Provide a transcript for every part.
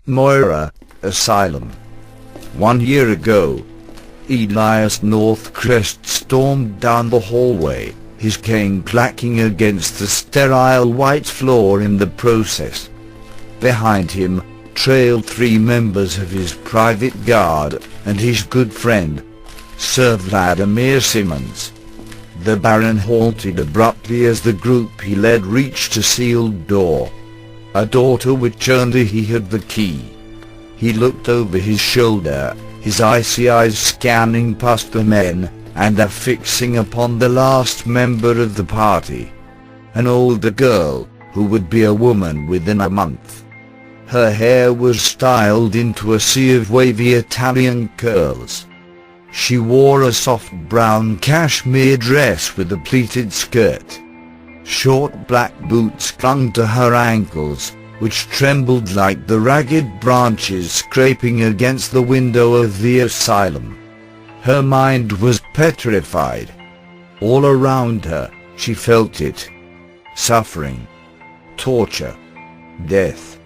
Moira, Asylum. 1 year ago, Elias Northcrest stormed down the hallway, his cane clacking against the sterile white floor in the process. Behind him trailed 3 members of his private guard and his good friend, Sir Vladimir Simmons. The Baron halted abruptly as the group he led reached a sealed door. A door to which only he had the key. He looked over his shoulder, his icy eyes scanning past the men, and fixing upon the last member of the party. An older girl, who would be a woman within a month. Her hair was styled into a sea of wavy Italian curls. She wore a soft brown cashmere dress with a pleated skirt. Short black boots clung to her ankles, which trembled like the ragged branches scraping against the window of the asylum. Her mind was petrified. All around her, she felt it. Suffering. Torture. Death.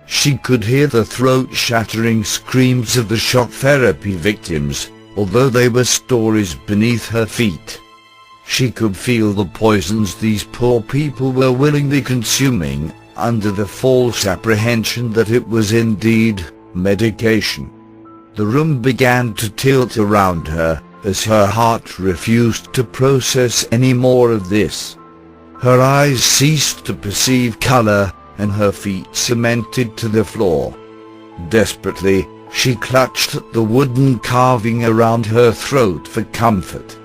She could hear the throat-shattering screams of the shock therapy victims, although they were stories beneath her feet. She could feel the poisons these poor people were willingly consuming, under the false apprehension that it was indeed medication. The room began to tilt around her, as her heart refused to process any more of this. Her eyes ceased to perceive color, and her feet cemented to the floor. Desperately, she clutched at the wooden carving around her throat for comfort.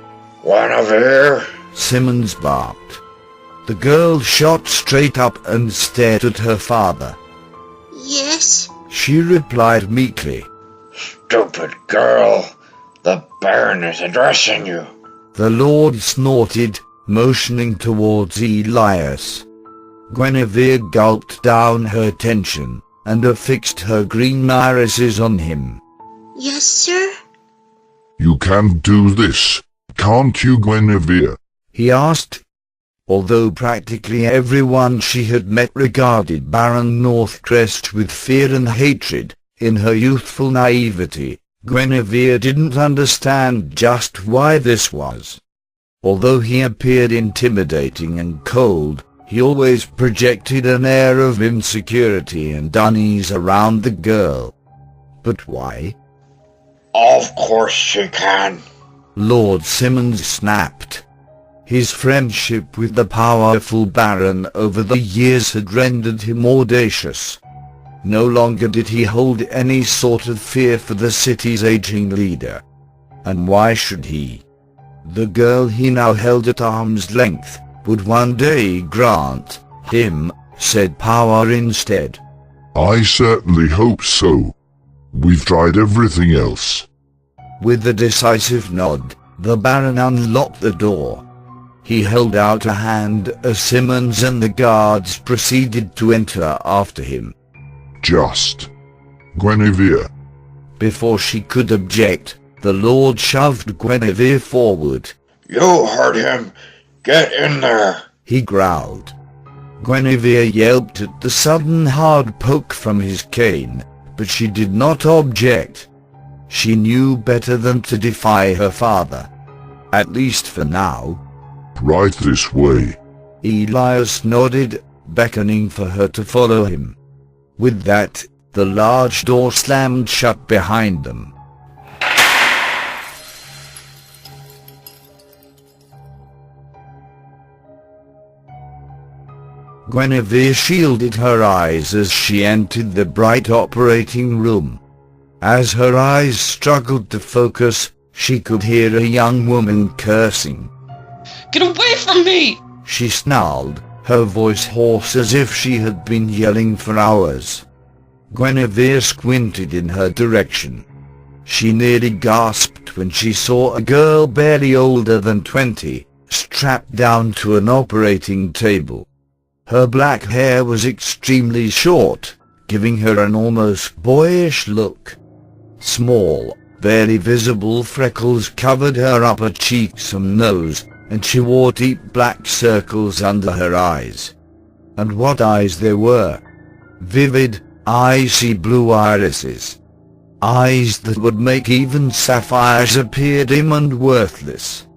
"Guinevere!" Simmons barked. The girl shot straight up and stared at her father. Yes? She replied meekly. "Stupid girl! The Baron is addressing you." The Lord snorted, motioning towards Elias. Guinevere gulped down her tension, and affixed her green irises on him. Yes, sir? "You can't do this, can't you, Guinevere?" he asked. Although practically everyone she had met regarded Baron Northcrest with fear and hatred, in her youthful naivety, Guinevere didn't understand just why this was. Although he appeared intimidating and cold, he always projected an air of insecurity and unease around the girl. But why? "Of course she can." Lord Simmons snapped. His friendship with the powerful Baron over the years had rendered him audacious. No longer did he hold any sort of fear for the city's aging leader. And why should he? The girl he now held at arm's length would one day grant him said power instead. "I certainly hope so. We've tried everything else." With a decisive nod, the Baron unlocked the door. He held out a hand as Simmons and the guards proceeded to enter after him. "Just. Guinevere." Before she could object, the Lord shoved Guinevere forward. "You heard him. Get in there." He growled. Guinevere yelped at the sudden hard poke from his cane, but she did not object. She knew better than to defy her father. At least for now. "Right this way." Elias nodded, beckoning for her to follow him. With that, the large door slammed shut behind them. Guinevere shielded her eyes as she entered the bright operating room. As her eyes struggled to focus, she could hear a young woman cursing. "Get away from me!" she snarled, her voice hoarse as if she had been yelling for hours. Guinevere squinted in her direction. She nearly gasped when she saw a girl barely older than 20, strapped down to an operating table. Her black hair was extremely short, giving her an almost boyish look. Small, barely visible freckles covered her upper cheeks and nose, and she wore deep black circles under her eyes. And what eyes they were! Vivid, icy blue irises. Eyes that would make even sapphires appear dim and worthless.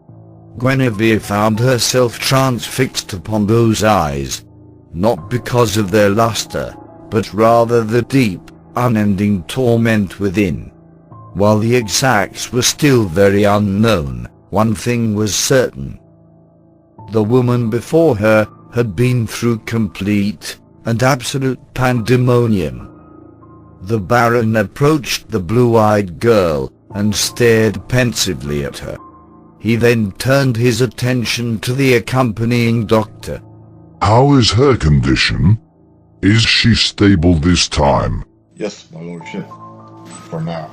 Guinevere found herself transfixed upon those eyes, not because of their luster, but rather the deep, unending torment within. While the exacts were still very unknown, one thing was certain. The woman before her had been through complete and absolute pandemonium. The Baron approached the blue-eyed girl and stared pensively at her. He then turned his attention to the accompanying doctor. How is her condition? Is she stable this time? Yes, my lordship. For now.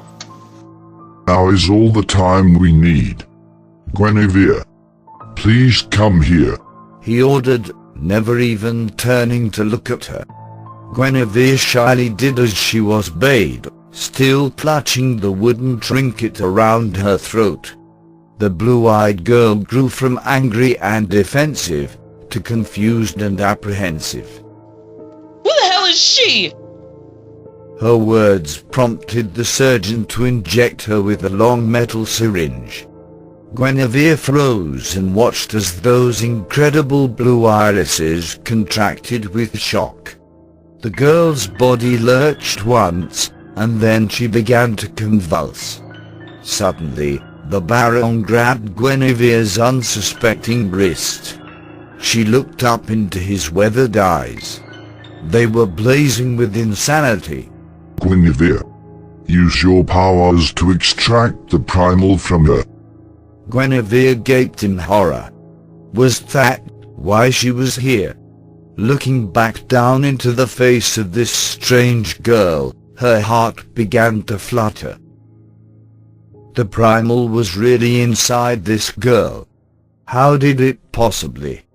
Now is all the time we need. Guinevere, please come here. He ordered, never even turning to look at her. Guinevere shyly did as she was bade, still clutching the wooden trinket around her throat. The blue-eyed girl grew from angry and defensive to confused and apprehensive. Who the hell is she? Her words prompted the surgeon to inject her with a long metal syringe. Guinevere froze and watched as those incredible blue irises contracted with shock. The girl's body lurched once, and then she began to convulse. Suddenly, the Baron grabbed Guinevere's unsuspecting wrist. She looked up into his weathered eyes. They were blazing with insanity. Guinevere, use your powers to extract the primal from her. Guinevere gaped in horror. Was that why she was here? Looking back down into the face of this strange girl, her heart began to flutter. The primal was really inside this girl. How did it possibly?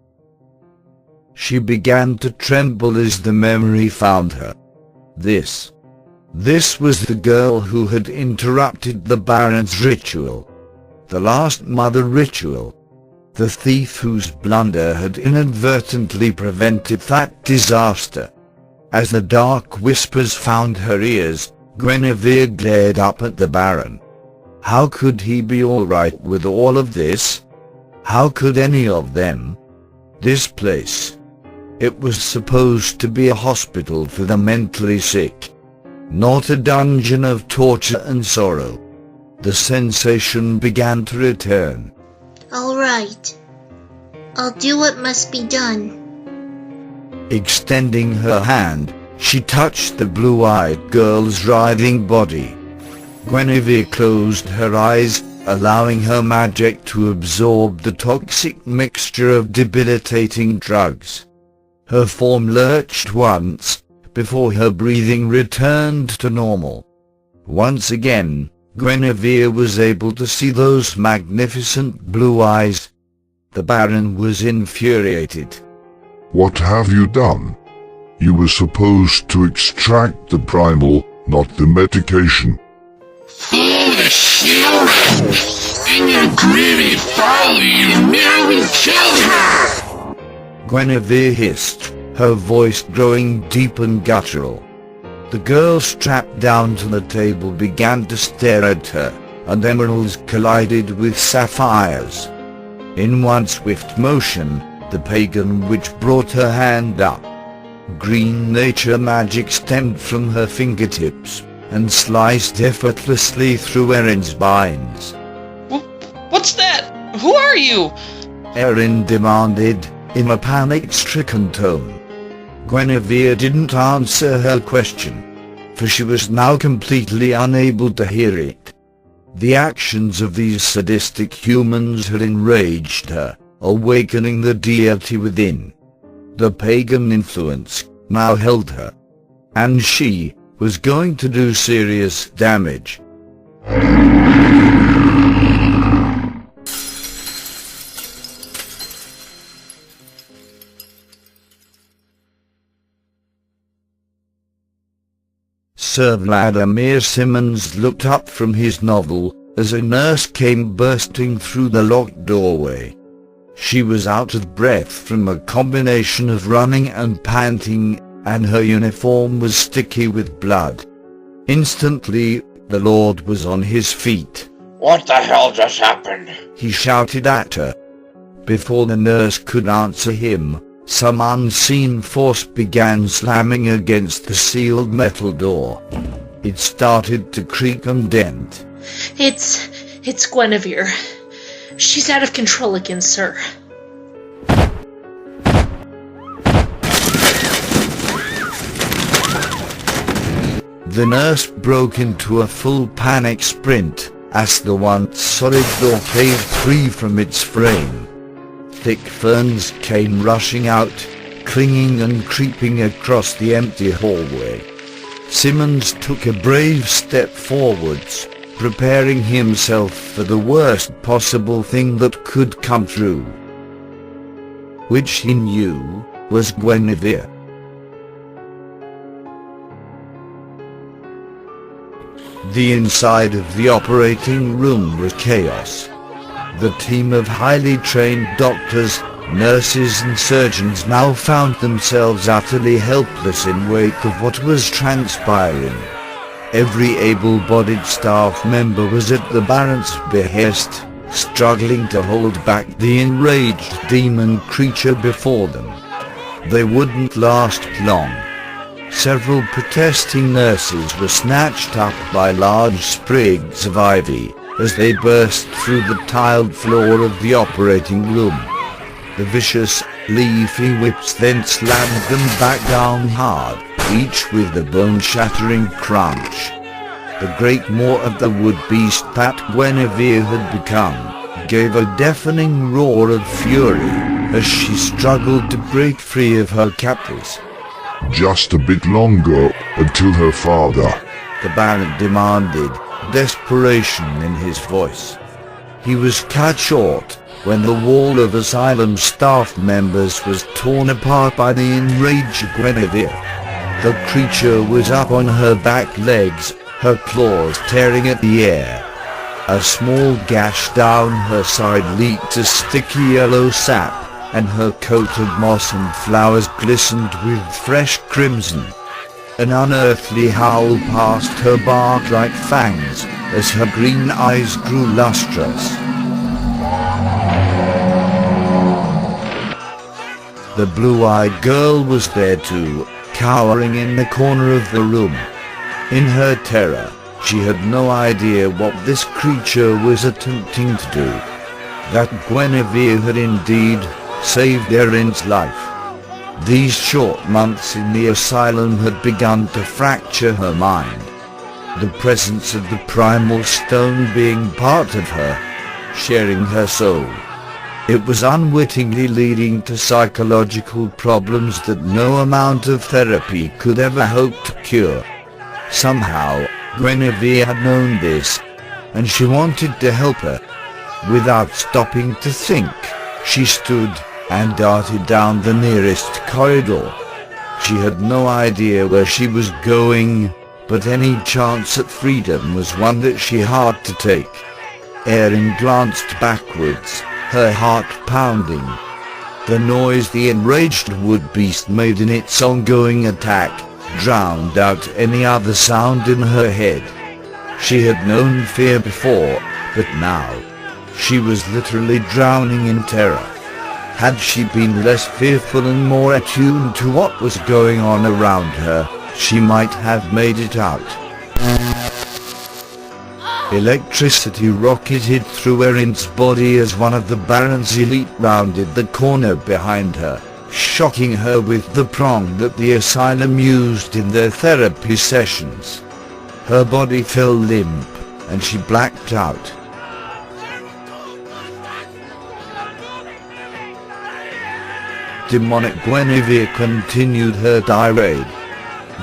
She began to tremble as the memory found her. This was the girl who had interrupted the Baron's ritual. The last mother ritual. The thief whose blunder had inadvertently prevented that disaster. As the dark whispers found her ears, Guinevere glared up at the Baron. How could he be all right with all of this? How could any of them? This place. It was supposed to be a hospital for the mentally sick, not a dungeon of torture and sorrow. The sensation began to return. All right. I'll do what must be done. Extending her hand, she touched the blue-eyed girl's writhing body. Guinevere closed her eyes, allowing her magic to absorb the toxic mixture of debilitating drugs. Her form lurched once, before her breathing returned to normal. Once again, Guinevere was able to see those magnificent blue eyes. The Baron was infuriated. What have you done? You were supposed to extract the primal, not the medication. Foolish human! In your greedy folly, you nearly killed her! Guinevere hissed, her voice growing deep and guttural. The girl strapped down to the table began to stare at her, and emeralds collided with sapphires. In one swift motion, the pagan witch brought her hand up. Green nature magic stemmed from her fingertips, and sliced effortlessly through Erin's binds. What's that? Who are you? Erin demanded, in a panic-stricken tone. Guinevere didn't answer her question, for she was now completely unable to hear it. The actions of these sadistic humans had enraged her, awakening the deity within. The pagan influence now held her, and she was going to do serious damage. Sir Vladimir Simmons looked up from his novel as a nurse came bursting through the locked doorway. She was out of breath from a combination of running and panting, and her uniform was sticky with blood. Instantly, the Lord was on his feet. What the hell just happened? He shouted at her. Before the nurse could answer him, some unseen force began slamming against the sealed metal door. It started to creak and dent. It's Guinevere. She's out of control again, sir. The nurse broke into a full panic sprint as the once solid door caved free from its frame. Thick ferns came rushing out, clinging and creeping across the empty hallway. Simmons took a brave step forwards, preparing himself for the worst possible thing that could come true. Which he knew was Guinevere. The inside of the operating room was chaos. The team of highly trained doctors, nurses and surgeons now found themselves utterly helpless in wake of what was transpiring. Every able-bodied staff member was at the Baron's behest, struggling to hold back the enraged demon creature before them. They wouldn't last long. Several protesting nurses were snatched up by large sprigs of ivy as they burst through the tiled floor of the operating room. The vicious, leafy whips then slammed them back down hard, each with a bone-shattering crunch. The great maw of the wood-beast that Guinevere had become gave a deafening roar of fury as she struggled to break free of her captors. Just a bit longer until her father, the Baron demanded, desperation in his voice. He was cut short when the wall of asylum staff members was torn apart by the enraged Guinevere. The creature was up on her back legs, her claws tearing at the air. A small gash down her side leaked a sticky yellow sap, and her coat of moss and flowers glistened with fresh crimson. An unearthly howl passed her bark-like fangs as her green eyes grew lustrous. The blue-eyed girl was there too, cowering in the corner of the room. In her terror, she had no idea what this creature was attempting to do. That Guinevere had indeed saved Erin's life. These short months in the asylum had begun to fracture her mind. The presence of the primal stone being part of her, sharing her soul. It was unwittingly leading to psychological problems that no amount of therapy could ever hope to cure. Somehow, Guinevere had known this, and she wanted to help her. Without stopping to think, she stood and darted down the nearest corridor. She had no idea where she was going, but any chance at freedom was one that she had to take. Erin glanced backwards, her heart pounding. The noise the enraged wood-beast made in its ongoing attack drowned out any other sound in her head. She had known fear before, but now, she was literally drowning in terror. Had she been less fearful and more attuned to what was going on around her, she might have made it out. Electricity rocketed through Erin's body as one of the Baron's elite rounded the corner behind her, shocking her with the prong that the asylum used in their therapy sessions. Her body fell limp, and she blacked out. Demonic Guinevere continued her tirade.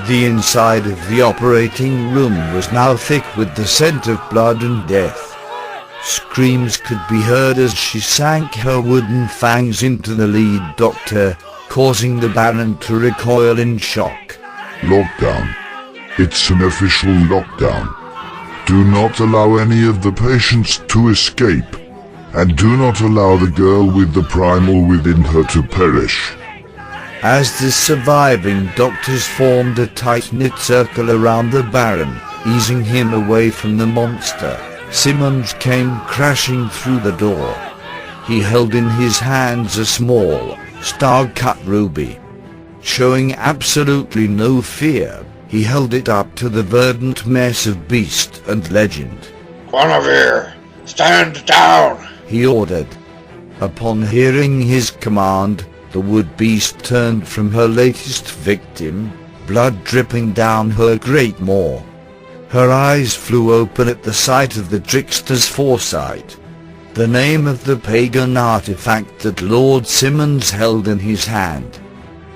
The inside of the operating room was now thick with the scent of blood and death. Screams could be heard as she sank her wooden fangs into the lead doctor, causing the Baron to recoil in shock. Lockdown. It's an official lockdown. Do not allow any of the patients to escape, and do not allow the girl with the primal within her to perish. As the surviving doctors formed a tight-knit circle around the Baron, easing him away from the monster, Simmons came crashing through the door. He held in his hands a small, star-cut ruby. Showing absolutely no fear, he held it up to the verdant mess of beast and legend. Guinevere, stand down! He ordered. Upon hearing his command, the wood-beast turned from her latest victim, blood dripping down her great maw. Her eyes flew open at the sight of the trickster's foresight. The name of the pagan artifact that Lord Simmons held in his hand.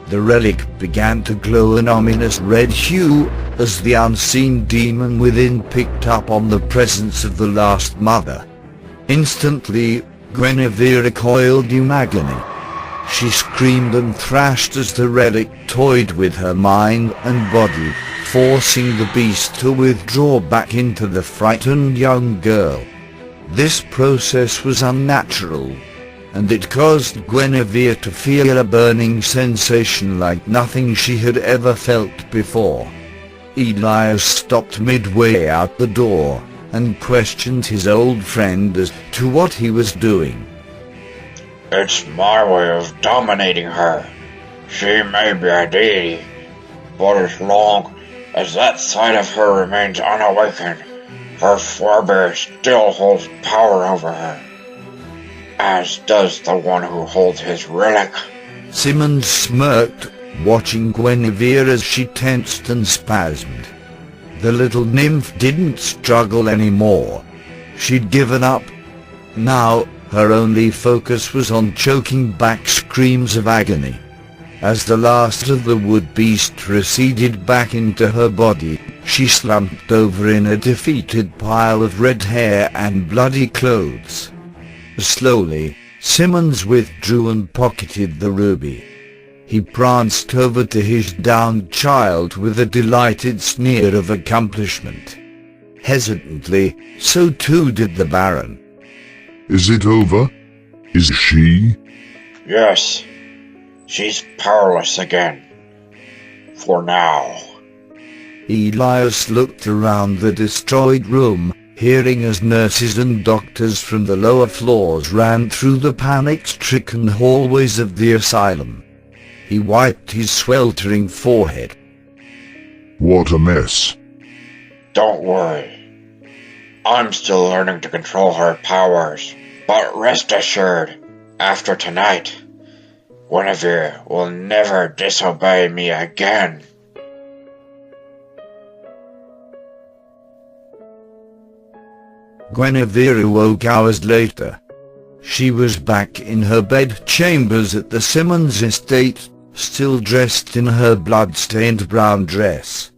The relic began to glow an ominous red hue as the unseen demon within picked up on the presence of the last mother. Instantly, Guinevere recoiled in agony. She screamed and thrashed as the relic toyed with her mind and body, forcing the beast to withdraw back into the frightened young girl. This process was unnatural, and it caused Guinevere to feel a burning sensation like nothing she had ever felt before. Elias stopped midway out the door, and questioned his old friend as to what he was doing. It's my way of dominating her. She may be a deity, but as long as that side of her remains unawakened, her forebear still holds power over her, as does the one who holds his relic. Simmons smirked, watching Guinevere as she tensed and spasmed. The little nymph didn't struggle anymore. She'd given up. Now, her only focus was on choking back screams of agony. As the last of the wood-beast receded back into her body, she slumped over in a defeated pile of red hair and bloody clothes. Slowly, Simmons withdrew and pocketed the ruby. He pranced over to his downed child with a delighted sneer of accomplishment. Hesitantly, so too did the Baron. Is it over? Is she? Yes, she's powerless again. For now. Elias looked around the destroyed room, hearing as nurses and doctors from the lower floors ran through the panic-stricken hallways of the asylum. He wiped his sweltering forehead. What a mess. Don't worry. I'm still learning to control her powers, but rest assured, after tonight, Guinevere will never disobey me again. Guinevere woke hours later. She was back in her bedchambers at the Simmons estate, still dressed in her blood-stained brown dress.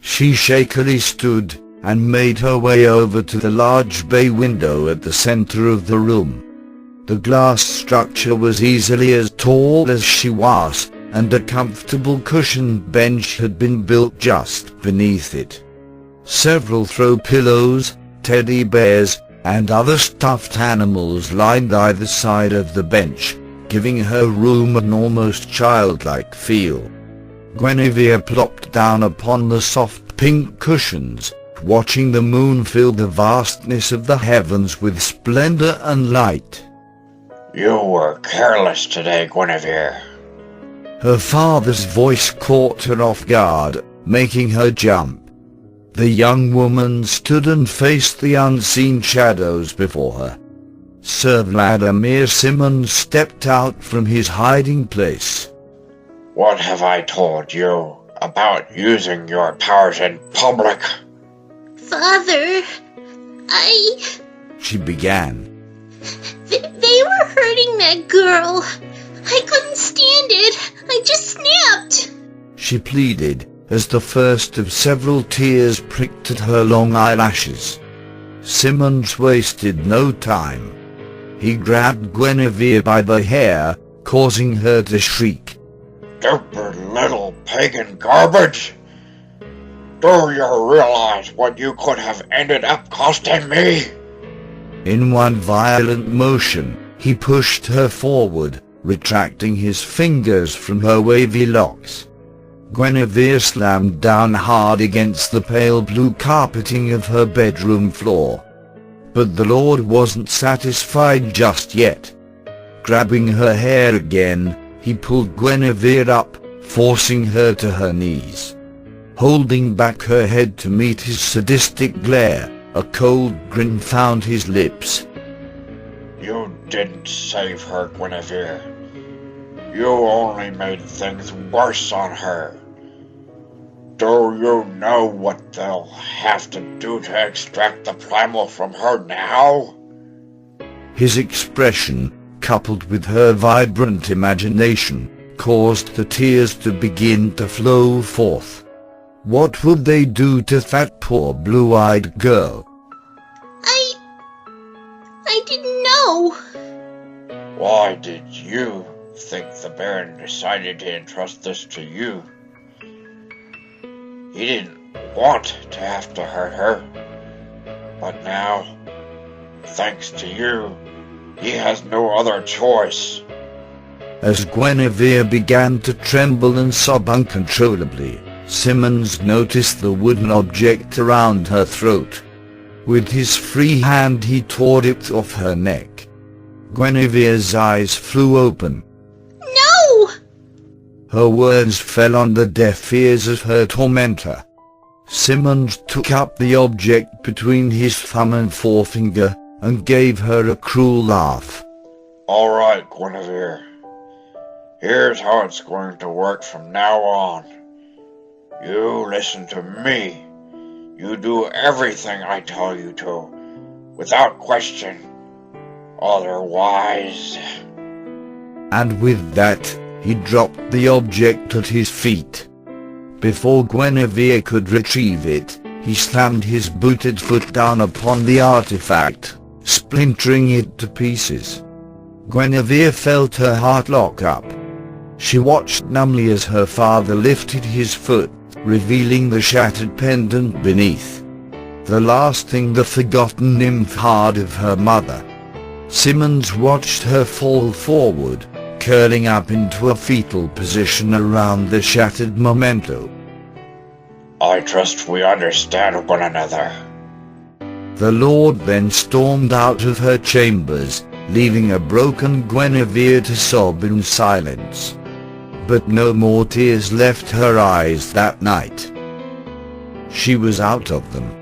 She shakily stood and made her way over to the large bay window at the center of the room. The glass structure was easily as tall as she was, and a comfortable cushioned bench had been built just beneath it. Several throw pillows, teddy bears, and other stuffed animals lined either side of the bench, giving her room an almost childlike feel. Guinevere plopped down upon the soft pink cushions, watching the moon fill the vastness of the heavens with splendor and light. You were careless today, Guinevere. Her father's voice caught her off guard, making her jump. The young woman stood and faced the unseen shadows before her. Sir Vladimir Simmons stepped out from his hiding place. What have I told you about using your powers in public? Father, She began. they were hurting that girl. I couldn't stand it. I just snapped. She pleaded, as the first of several tears pricked at her long eyelashes. Simmons wasted no time. He grabbed Guinevere by the hair, causing her to shriek. Stupid little pagan garbage! Do you realize what you could have ended up costing me? In one violent motion, he pushed her forward, retracting his fingers from her wavy locks. Guinevere slammed down hard against the pale blue carpeting of her bedroom floor. But the Lord wasn't satisfied just yet. Grabbing her hair again, he pulled Guinevere up, forcing her to her knees. Holding back her head to meet his sadistic glare, a cold grin found his lips. You didn't save her, Guinevere. You only made things worse on her. Do you know what they'll have to do to extract the primal from her now? His expression, coupled with her vibrant imagination, caused the tears to begin to flow forth. What would they do to that poor blue-eyed girl? I didn't know. Why did you think the Baron decided to entrust this to you? He didn't want to have to hurt her. But now, thanks to you, he has no other choice. As Guinevere began to tremble and sob uncontrollably, Simmons noticed the wooden object around her throat. With his free hand he tore it off her neck. Guinevere's eyes flew open. No! Her words fell on the deaf ears of her tormentor. Simmons took up the object between his thumb and forefinger and gave her a cruel laugh. All right, Guinevere. Here's how it's going to work from now on. You listen to me. You do everything I tell you to, without question. Otherwise... And with that, he dropped the object at his feet. Before Guinevere could retrieve it, he slammed his booted foot down upon the artifact, splintering it to pieces. Guinevere felt her heart lock up. She watched numbly as her father lifted his foot, revealing the shattered pendant beneath. The last thing the forgotten nymph had of her mother. Simmons watched her fall forward, curling up into a fetal position around the shattered memento. I trust we understand one another. The Lord then stormed out of her chambers, leaving a broken Guinevere to sob in silence. But no more tears left her eyes that night. She was out of them.